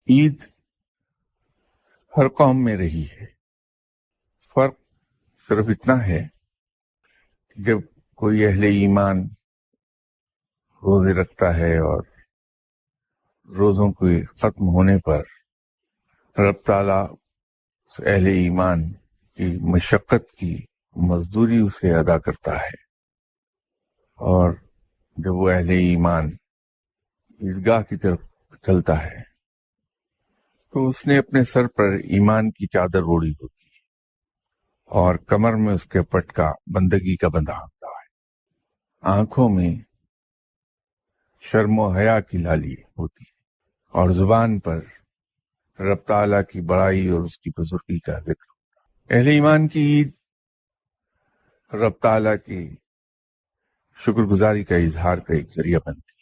ईद हर कौम में रही है। फर्क सिर्फ इतना है कि जब कोई अहले ईमान रोजे रखता है और रोजों के खत्म होने पर रब ताला उस अहले ईमान की मशक्कत की मजदूरी उसे अदा करता है, और जब वो अहले ईमान ईदगाह की तरफ चलता है तो उसने अपने सर पर ईमान की चादर ओढ़ी होती है और कमर में उसके पटका बंदगी का बंधा होता है। आंखों में शर्मो हया की लाली होती है और जुबान पर रब ताला की बड़ाई और उसकी बुजुर्गी का जिक्र। अहले ईमान की ईद रब ताला की शुक्रगुजारी का इजहार का एक जरिया बनती है।